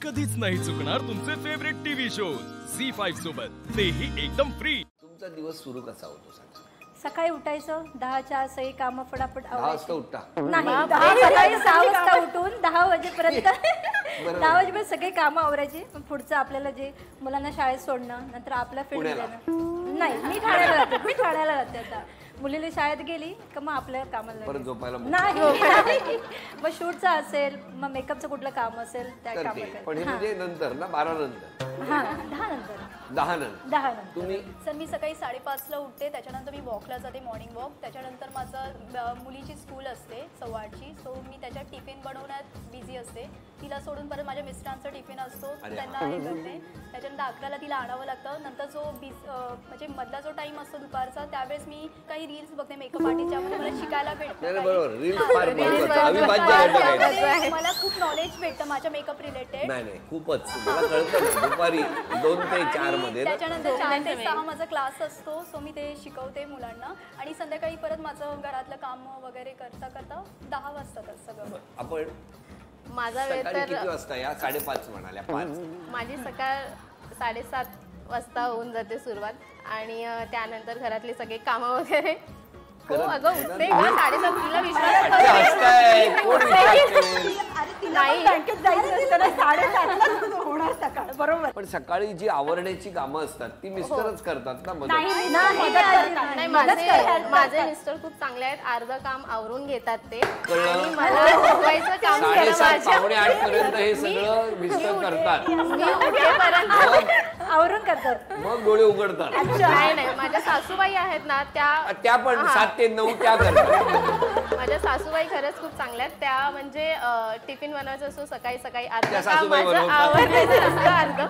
कधीच नाही चुकणार तुमचे फेवरेट टीव्ही शोज झी5 सोबत, तेही एकदम फ्री। तुमचा दिवस सुरू कसा होतो सांगा? सकाळी उठायचं 10च्या सही कामं फटाफट 10 वाजता उठता? नाही, सकाळी 6 वाजता उठून 10 वाजेपर्यंत 10 वाजेपर्यंत सगळे कामं आवरायची। पुढचं आपल्याला जे मुलांना शाळेत सोडणं, नंतर आपला फील्ड देणं। नाही, मी ठाण्याला राहते आता। मुलीला शाळेत गेली का मग आपल्या कामाला परत झोपायला नाही, मग शूटचं असेल, मग मेकअपचं कुठलं काम असेल त्या कामाला। पण हे म्हणजे नंतर ना 12 नंतर? हां, 10 नंतर। 10 नंतर तुम्ही? सर मी सकाळी 5:30ला उठते, त्याच्यानंतर मी वॉकला जाते, मॉर्निंग वॉक। त्याच्यानंतर माझं मुलीची स्कूल असते 8:15ची, सो मी त्याच्यात टिफिन बनवण्यात बिझी असते। तिला सोडून परत माझ्या मिस्टरांचा टिफिन असतो, त्यांना हे करते। त्याच्यानंतर 11ला तिला आणावं लागतं। नंतर जो म्हणजे मधला जो टाइम असतो दुपारचा, त्यावेळेस मी काही रील्स बघते मेकअप आर्टिस्ट, ज्यामध्ये मला शिकायला भेटतं। मला खूप नॉलेज भेटतं माझ्या मेकअप रिलेटेड। नाही खूपच मला कळतं दुपारी 2 ते 4 मध्ये। त्याच्यानंतर 4 ते 6 माझा क्लास असतो, सो मी ते शिकवते मुलांना। आणि संध्याकाळी परत माझं घरातलं काम वगैरे करता 10 वाजतात सगळं। आपण माझा वेळ तर किती वाजता? या 5:30 म्हणाल्या 5? माझी सकाळ 7:30 वाजता होऊन जाते सुरुवात, आणि त्यानंतर घरातले सगळे कामं वगैरे। हो अगं उठते 7:30 तिला विश्वास बरोबर। पण सकाळी जी आवरण्याची कामं असतात ती मिस्टरच करतात ना? नाही, माझे मिस्टर खूप चांगले आहेत, अर्ध काम आवरून घेतात ते, आणि मला झोपायचं काम 7:30-8 पर्यंत हे सगळं मिस्टर करतात, मी उठेपर्यंत आवरून करतात, मग डोळे उघडतात। नाही, माझ्या सासूबाई आहेत ना, त्या पण 7 ते 9 त्या करतात। माझ्या सासूबाई खरंच खूप चांगल्या आहेत, त्या म्हणजे टिफिन बनवायचं असो सकाळी अर्ध काम सासूबाई माझं आवडतं असतं अर्ध,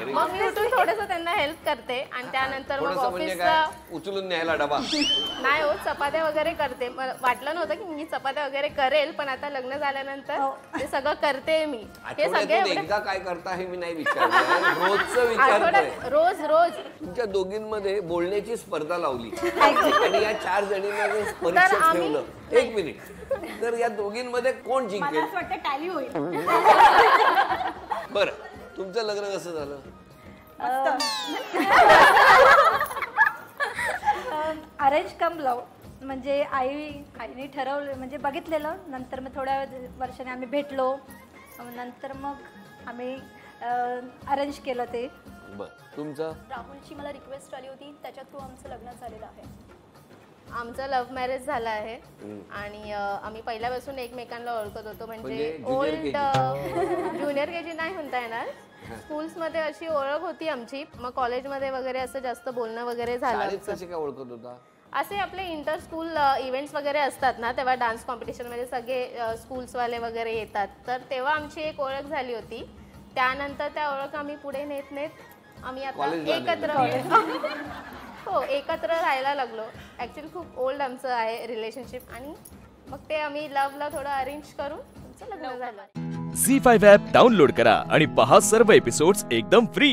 मग मी उठून थोडंसं त्यांना हेल्प करते, आणि त्यानंतर मग ऑफिसला उचलून न्यायला डबा नाही हो, चपात्या वगैरे करते। वाटलं नव्हतं की मी चपात्या वगैरे करेल, पण आता लग्न झाल्यानंतर ते सगळं करते मी। हे सगळे एकदा काय करता हे मी नाही विचारलं, रोजचं विचारतोय। रोज तुमच्या दोघींमध्ये बोलण्याची स्पर्धा लावली आणि या 4 जणींना परीक्षा ठेवलं। 1 मिनिट, तर या दोघींमध्ये कोण जिंकेल? असं वाटतं टॅली होईल। बरं, तुमचं लग्न कसं झालं? अरेंज कम लव, म्हणजे आईने ठरवलं, म्हणजे बघितलेलं, नंतर मग थोड्या वर्षाने आम्ही भेटलो, नंतर मग आम्ही अरेंज केलं ते। तुमचं? राहुलची मला रिक्वेस्ट आली होती, त्याच्या थ्रू आमचं लग्न झालेलं आहे। आमचं लव्ह मॅरेज झालं आहे, आणि आम्ही पहिल्यापासून एकमेकांना ओळखत होतो, म्हणजे ओल्ड ज्युनियर केजी नाही म्हणता येणार, स्कूल्समध्ये अशी ओळख होती आमची। मग कॉलेजमध्ये वगैरे असं जास्त बोलणं वगैरे झालं। कसे काय ओळखत होता? असे आपले इंटर स्कूल इव्हेंट्स वगैरे असतात ना, तेव्हा डान्स कॉम्पिटिशनमध्ये सगळे स्कूल्सवाले वगैरे येतात, तर तेव्हा आमची एक ओळख झाली होती। त्यानंतर त्या ओळख आम्ही पुढे नेत आम्ही आता एकत्र राहायला लागलो। ऍक्च्युली खूप ओल्ड आमचं आहे रिलेशनशिप, आणि मग ते आम्ही लव्हला थोडं अरेंज करून आमचं लग्न झालं। झी5 ॲप डाउनलोड करा आणि पहा सर्व एपिसोड्स एकदम फ्री।